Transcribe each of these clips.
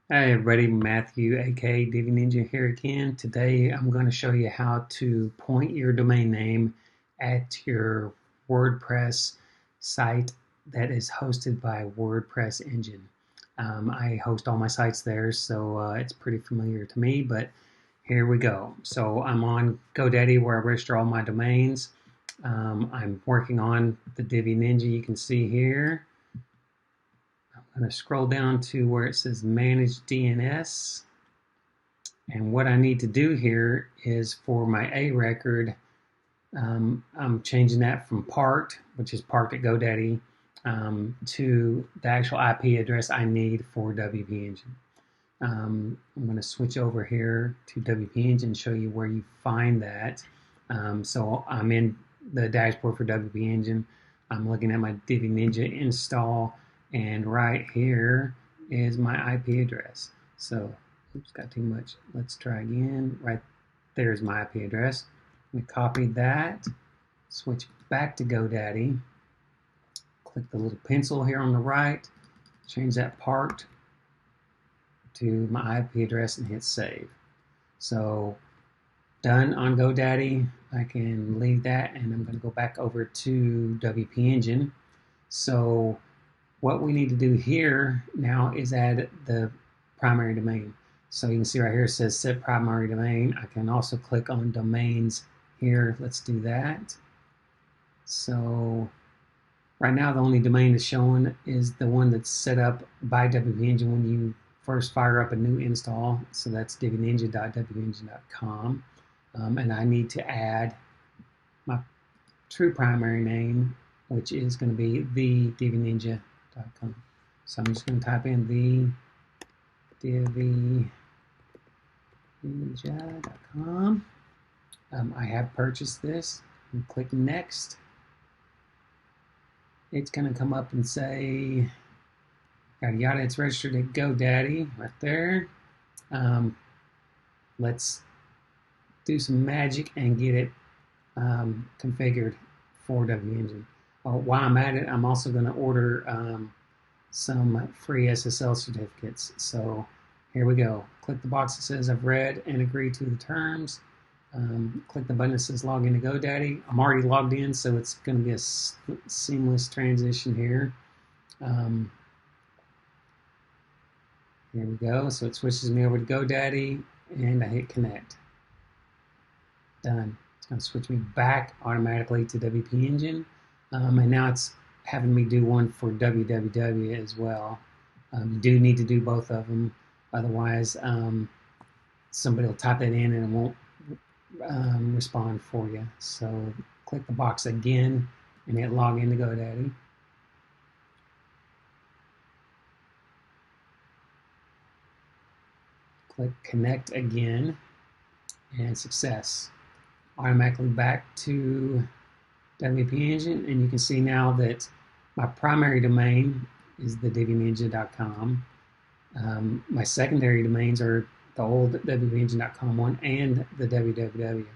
Hey everybody, Matthew aka Divi Ninja here again. Today I'm going to show you how to point your domain name at your WordPress site that is hosted by WordPress engine. I host all my sites there, so it's pretty familiar to me, but here we go. So I'm on GoDaddy where I register all my domains. I'm working on the Divi Ninja you can see here. I'm going to scroll down to where it says Manage DNS. And what I need to do here is for my A record, I'm changing that from parked, which is parked at GoDaddy, to the actual IP address I need for WP Engine. I'm going to switch over here to WP Engine and show you where you find that. So I'm in the dashboard for WP Engine. I'm looking at my Divi Ninja install, and right here is my IP address. So, oops, got too much. Let's try again. Right there's my IP address. We copy that, switch back to GoDaddy, click the little pencil here on the right, change that parked to my IP address and hit save. So done on GoDaddy. I can leave that and I'm going to go back over to WP Engine. So what we need to do here now is add the primary domain. So you can see right here it says set primary domain. I can also click on domains here. Let's do that. So right now the only domain that's showing is the one that's set up by WP Engine when you first fire up a new install. So that's divininja.wpengine.com. And I need to add my true primary name, which is going to be thedivininja.com. So I'm just going to type in thedivininja.com. I have purchased this and click next. It's going to come up and say, yada yada, it's registered at GoDaddy right there. Let's do some magic and get it configured for WP Engine. While I'm at it, I'm also going to order some free SSL certificates. So here we go. Click the box that says I've read and agreed to the terms. Click the button that says log into GoDaddy. I'm already logged in, so it's going to be a seamless transition here. Here we go. So it switches me over to GoDaddy, and I hit connect. Done. It's going to switch me back automatically to WP Engine, and now it's having me do one for www as well. You do need to do both of them, otherwise somebody will type that in and it won't respond for you. So click the box again and hit log into GoDaddy. Click connect again, and success. Automatically back to WP Engine, and you can see now that my primary domain is the divininja.com. My secondary domains are the old wpengine.com one and the www.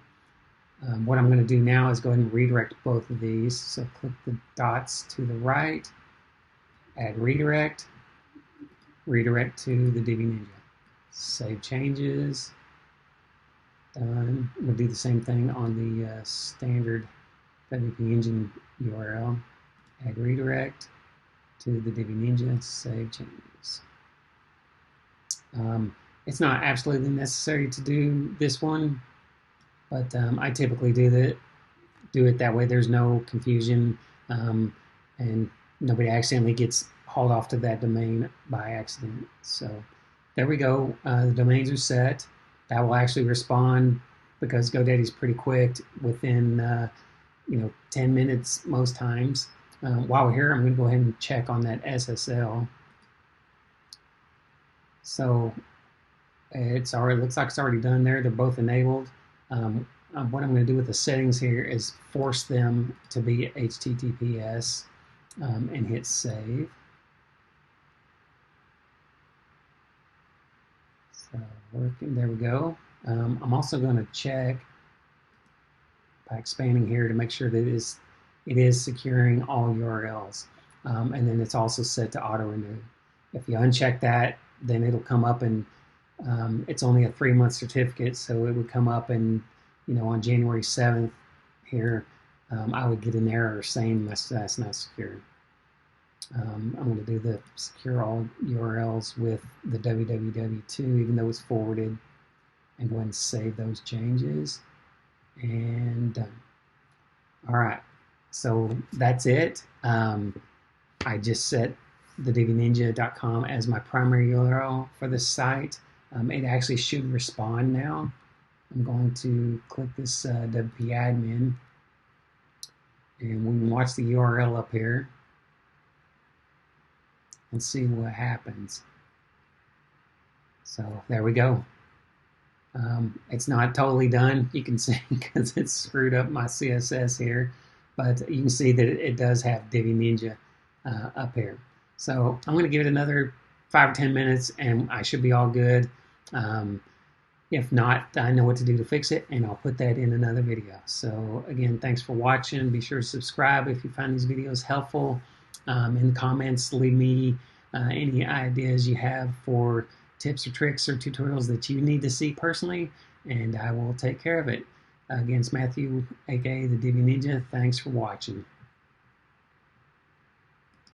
What I'm going to do now is go ahead and redirect both of these. So click the dots to the right, add redirect, redirect to the Divi Ninja. Save changes. Done. We'll do the same thing on the standard WP Engine URL. Add redirect to the Divi Ninja. Save changes. It's not absolutely necessary to do this one, but I typically do it that way. There's no confusion, and nobody accidentally gets hauled off to that domain by accident. So there we go. The domains are set. That will actually respond because GoDaddy's pretty quick within 10 minutes most times. While we're here, I'm going to go ahead and check on that SSL. So it's already looks like it's already done there. They're both enabled. What I'm going to do with the settings here is force them to be HTTPS and hit save. So working, there we go. I'm also going to check by expanding here to make sure that it is securing all URLs. And then it's also set to auto renew. If you uncheck that, then it'll come up, and it's only a 3-month certificate, so it would come up, and on January 7th here, I would get an error saying my site's not secure. I'm going to do the secure all URLs with the www too, even though it's forwarded, and go ahead and save those changes, and done. All right, so that's it. I just set the divninja.com as my primary URL for this site. It actually should respond now. I'm going to click this WP admin, and we can watch the URL up here and see what happens. So there we go. It's not totally done, you can see, because it's screwed up my CSS here, but you can see that it does have Divi Ninja up here. So I'm going to give it another 5 or 10 minutes, and I should be all good. If not, I know what to do to fix it, and I'll put that in another video. So again, thanks for watching. Be sure to subscribe if you find these videos helpful. In the comments, leave me any ideas you have for tips or tricks or tutorials that you need to see personally, and I will take care of it. Again, it's Matthew, aka the Divi Ninja. Thanks for watching.